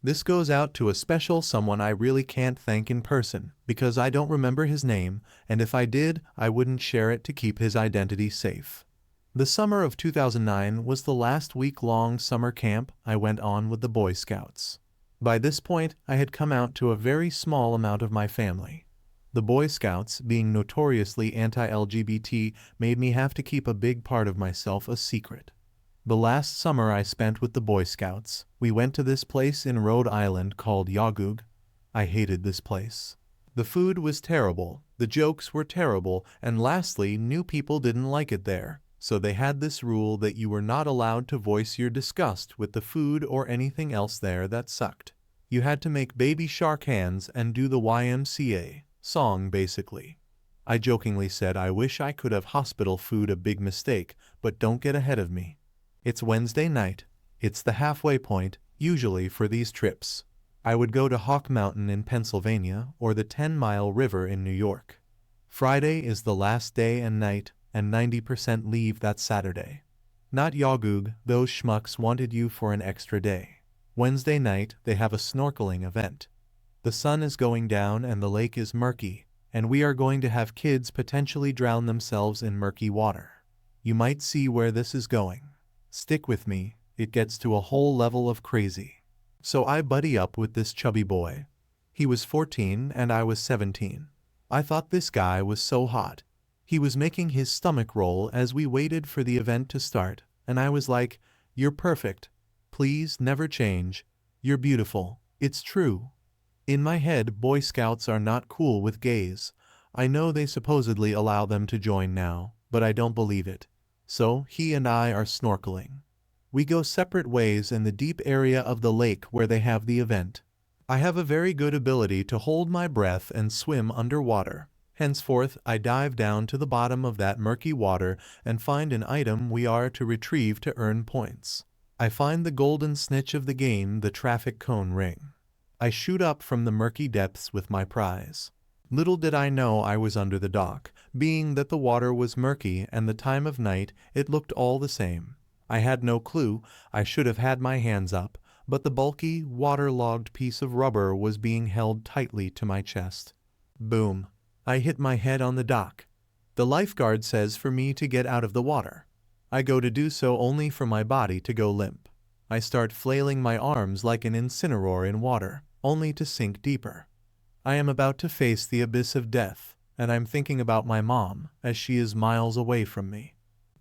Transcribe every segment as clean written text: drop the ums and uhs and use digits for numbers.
This goes out to a special someone I really can't thank in person, because I don't remember his name, and if I did, I wouldn't share it to keep his identity safe. The summer of 2009 was the last week-long summer camp I went on with the Boy Scouts. By this point, I had come out to a very small amount of my family. The Boy Scouts, being notoriously anti-LGBT, made me have to keep a big part of myself a secret. The last summer I spent with the Boy Scouts, we went to this place in Rhode Island called Yawgoog. I hated this place. The food was terrible, the jokes were terrible, and lastly, new people didn't like it there, so they had this rule that you were not allowed to voice your disgust with the food or anything else there that sucked. You had to make baby shark hands and do the YMCA song basically. I jokingly said I wish I could have hospital food, a big mistake, but don't get ahead of me. It's Wednesday night. It's the halfway point, usually for these trips. I would go to Hawk Mountain in Pennsylvania or the 10-Mile River in New York. Friday is the last day and night, and 90% leave that Saturday. Not Yawgoog, those schmucks wanted you for an extra day. Wednesday night, they have a snorkeling event. The sun is going down and the lake is murky, and we are going to have kids potentially drown themselves in murky water. You might see where this is going. Stick with me, it gets to a whole level of crazy. So I buddy up with this chubby boy. He was 14 and I was 17. I thought this guy was so hot. He was making his stomach roll as we waited for the event to start, and I was like, "You're perfect. Please never change. You're beautiful. It's true." In my head, Boy Scouts are not cool with gays. I know they supposedly allow them to join now, but I don't believe it. So he and I are snorkeling. We go separate ways in the deep area of the lake where they have the event. I have a very good ability to hold my breath and swim underwater. Henceforth, I dive down to the bottom of that murky water and find an item we are to retrieve to earn points. I find the golden snitch of the game, the traffic cone ring. I shoot up from the murky depths with my prize. Little did I know I was under the dock, being that the water was murky and the time of night, it looked all the same. I had no clue. I should have had my hands up, but the bulky, waterlogged piece of rubber was being held tightly to my chest. Boom. I hit my head on the dock. The lifeguard says for me to get out of the water. I go to do so only for my body to go limp. I start flailing my arms like an incineroar in water, only to sink deeper. I am about to face the abyss of death, and I'm thinking about my mom, as she is miles away from me.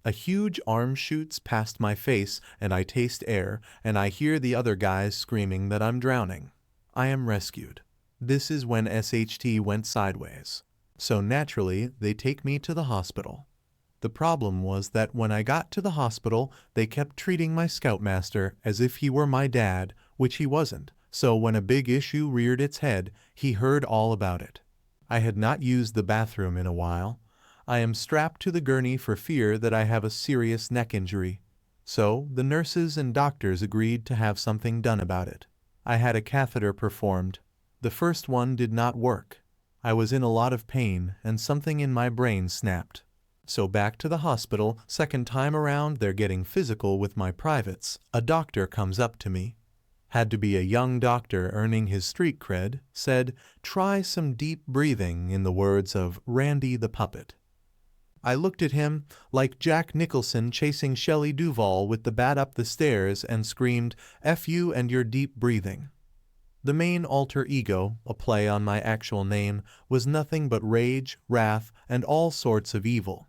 A huge arm shoots past my face, and I taste air, and I hear the other guys screaming that I'm drowning. I am rescued. This is when SHT went sideways. So naturally, they take me to the hospital. The problem was that when I got to the hospital, they kept treating my scoutmaster as if he were my dad, which he wasn't. So when a big issue reared its head, he heard all about it. I had not used the bathroom in a while. I am strapped to the gurney for fear that I have a serious neck injury. So the nurses and doctors agreed to have something done about it. I had a catheter performed. The first one did not work. I was in a lot of pain and something in my brain snapped. So back to the hospital, second time around they're getting physical with my privates. A doctor comes up to me. Had to be a young doctor earning his street cred, said, "Try some deep breathing," in the words of Randy the Puppet. I looked at him like Jack Nicholson chasing Shelley Duvall with the bat up the stairs and screamed, "F you and your deep breathing." The main alter ego, a play on my actual name, was nothing but rage, wrath, and all sorts of evil.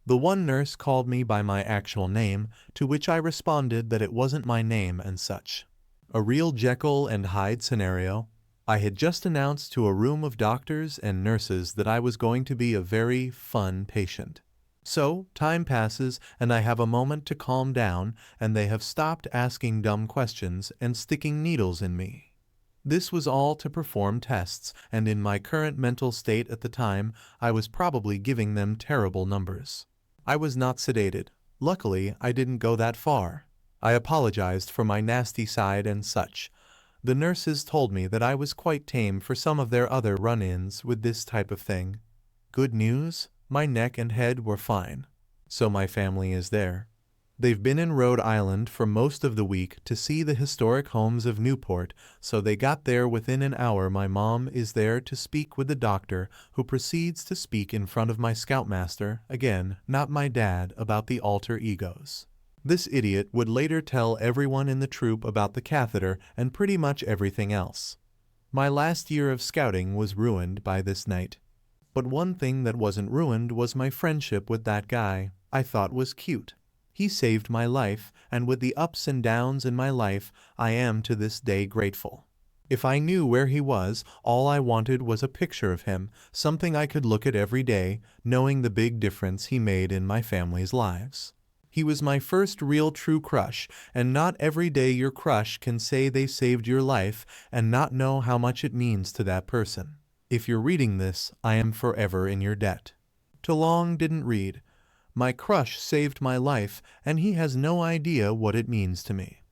The one nurse called me by my actual name, to which I responded that it wasn't my name and such. A real Jekyll and Hyde scenario. I had just announced to a room of doctors and nurses that I was going to be a very fun patient. So, time passes and I have a moment to calm down, and they have stopped asking dumb questions and sticking needles in me. This was all to perform tests, and in my current mental state at the time, I was probably giving them terrible numbers. I was not sedated. Luckily, I didn't go that far. I apologized for my nasty side and such. The nurses told me that I was quite tame for some of their other run-ins with this type of thing. Good news, my neck and head were fine. So my family is there. They've been in Rhode Island for most of the week to see the historic homes of Newport, so they got there within an hour. My mom is there to speak with the doctor, who proceeds to speak in front of my scoutmaster, again, not my dad, about the alter egos. This idiot would later tell everyone in the troop about the catheter and pretty much everything else. My last year of scouting was ruined by this night. But one thing that wasn't ruined was my friendship with that guy I thought was cute. He saved my life, and with the ups and downs in my life, I am to this day grateful. If I knew where he was, all I wanted was a picture of him, something I could look at every day, knowing the big difference he made in my family's lives. He was my first real true crush, and not every day your crush can say they saved your life and not know how much it means to that person. If you're reading this, I am forever in your debt. To Long didn't read. My crush saved my life, and he has no idea what it means to me.